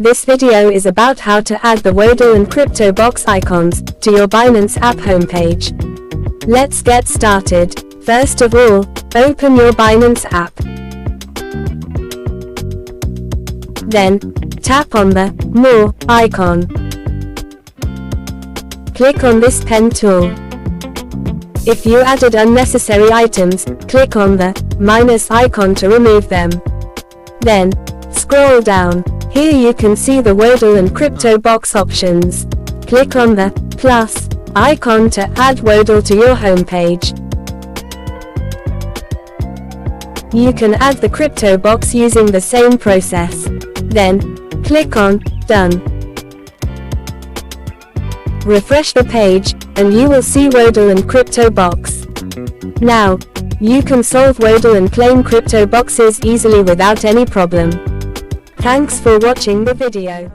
This video is about how to add the wodl and crypto box icons to your Binance app homepage. Let's get started. First of all, open your Binance app. Then, tap on the More icon. Click on this pen tool. If you added unnecessary items, click on the minus icon to remove them. Then, scroll down. Here you can see the wodl and crypto box options. Click on the plus icon to add wodl to your homepage. You can add the crypto box using the same process. Then, click on Done. Refresh the page, and you will see wodl and crypto box. Now, you can solve wodl and claim crypto boxes easily without any problem. Thanks for watching the video.